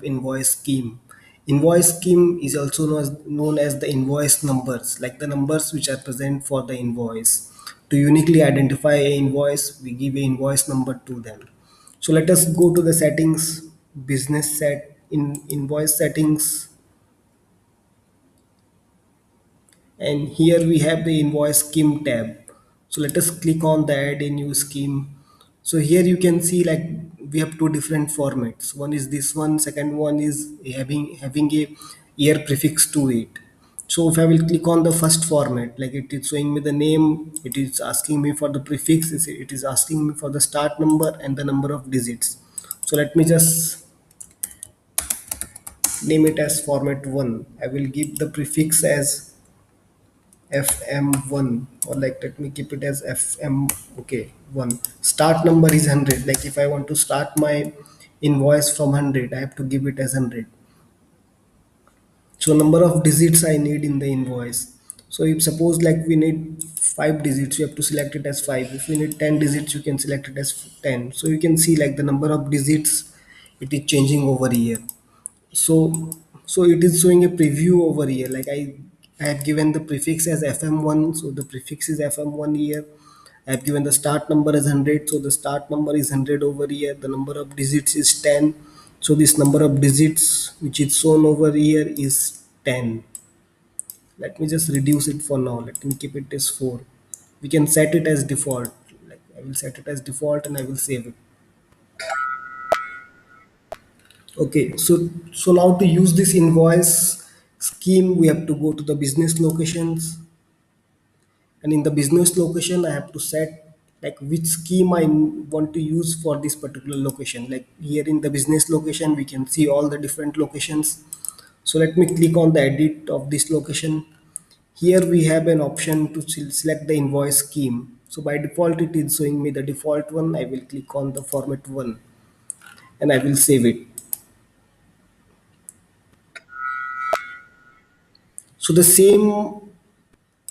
invoice scheme. Invoice scheme is also known as the invoice numbers, like the numbers which are present for the invoice. To uniquely identify a invoice, we give a invoice number to them. So let us go to the settings, business set in invoice settings, and here we have the invoice scheme tab. So let us click on the add a new scheme. So here you can see like we have two different formats. One is this one, second one is having a year prefix to it. So if I will click on the first format, like it is showing me the name, it is asking me for the prefix, it is asking me for the start number and the number of digits. So let me just name it as format 1. I will give the prefix as FM1, or like let me keep it as FM. Okay, 1. Start number is 100. Like if I want to start my invoice from 100, I have to give it as 100. So number of digits I need in the invoice. So if suppose like we need 5 digits, you have to select it as 5. If we need 10 digits, you can select it as 10. So you can see like the number of digits, it is changing over here. So it is showing a preview over here. Like I have given the prefix as fm1, so the prefix is fm1 here. I have given the start number as 100, so the start number is 100 over here. The number of digits is 10, so this number of digits which is shown over here is 10. Let me just reduce it for now. Let me keep it as 4. We can set it as default. Like I will set it as default and I will save it. Okay, so now to use this invoice scheme, we have to go to the business locations, and in the business location, I have to set like which scheme I want to use for this particular location. Like here in the business location, we can see all the different locations. So let me click on the edit of this location. Here we have an option to select the invoice scheme. So by default, it is showing me the default one. I will click on the format one and I will save it. So the same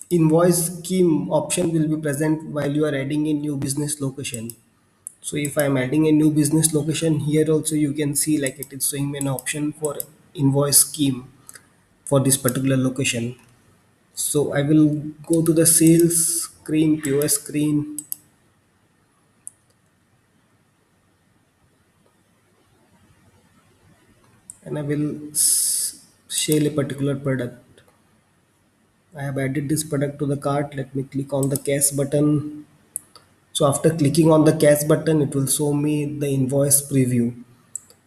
invoice scheme option will be present while you are adding a new business location. So if I'm adding a new business location, here also you can see like it is showing me an option for invoice scheme for this particular location. So I will go to the sales screen, POS screen, and I will sell a particular product. I have added this product to the cart. Let me click on the cash button. So after clicking on the cash button, it will show me the invoice preview.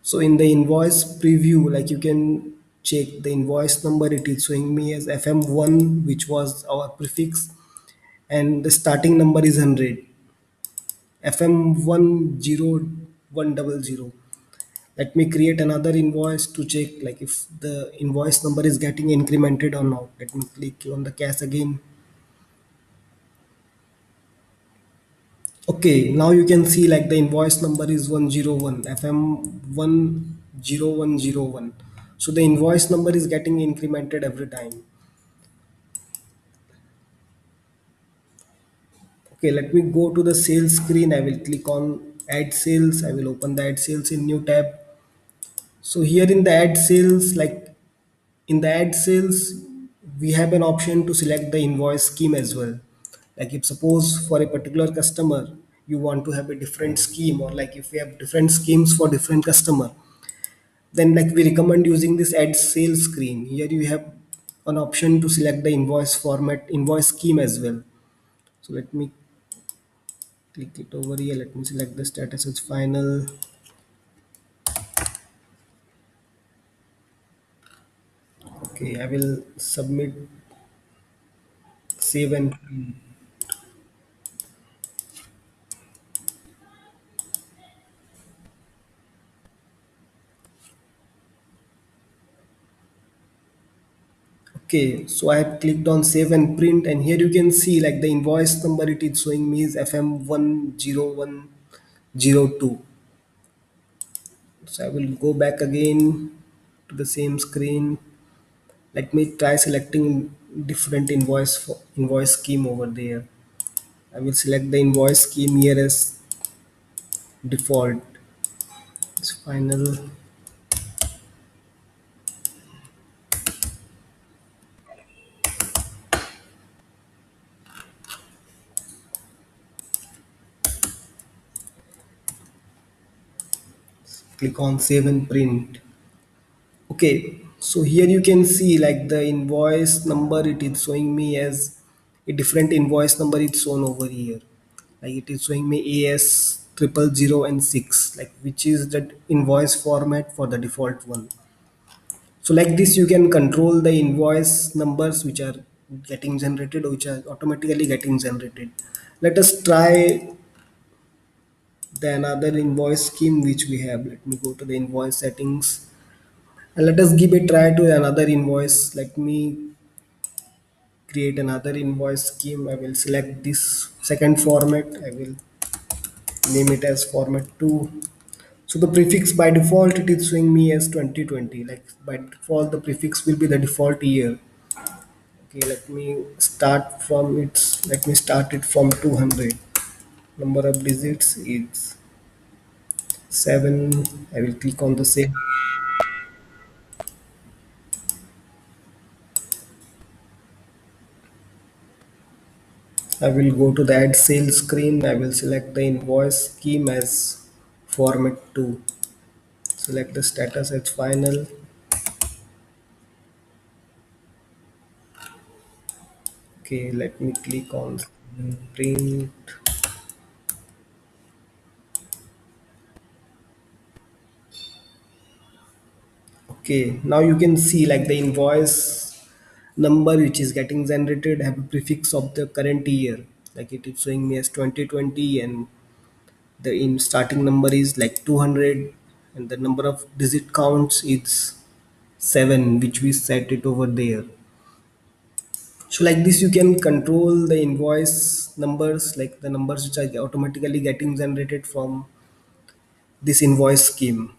So in the invoice preview, like you can check the invoice number, it is showing me as FM1, which was our prefix, and the starting number is 100, FM10100. Let me create another invoice to check like if the invoice number is getting incremented or not. Let me click on the cash again. Okay, now you can see like the invoice number is 101, FM10101. So the invoice number is getting incremented every time. Okay, let me go to the sales screen. I will click on add sales. I will open the add sales in new tab. So here in the add sales, like in the add sales, we have an option to select the invoice scheme as well. Like if suppose for a particular customer, you want to have a different scheme, or like if we have different schemes for different customer, then like we recommend using this add sales screen. Here you have an option to select the invoice format, invoice scheme as well. So let me click it over here. Let me select the status as final. Okay, I will submit, save and okay. So I have clicked on save and print, and here you can see like the invoice number it is showing me is FM10102. So I will go back again to the same screen. Let me try selecting different invoice scheme over there. I will select the invoice scheme here as default. It's final. click on save and print. Okay, so here you can see like the invoice number, it is showing me as a different invoice number. It's shown over here, like it is showing me AS 000 and 6, like which is the invoice format for the default one. So like this you can control the invoice numbers which are getting generated or which are automatically getting generated. Let us try the another invoice scheme which we have. Let me go to the invoice settings and let us give a try to another invoice. Let me create another invoice scheme. I will select this second format. I will name it as format 2. So the prefix by default it is showing me as 2020. Like by default the prefix will be the default year. Okay, let me start it from 200. Number of digits is 7. I will click on the same. I will go to the add sales screen. I will select the invoice scheme as format 2. Select the status as final. Okay, let me click on print. Okay, now you can see like the invoice number which is getting generated have a prefix of the current year. Like it is showing me as 2020 and the in starting number is like 200 and the number of digit counts is 7 which we set it over there. So like this you can control the invoice numbers, like the numbers which are automatically getting generated from this invoice scheme.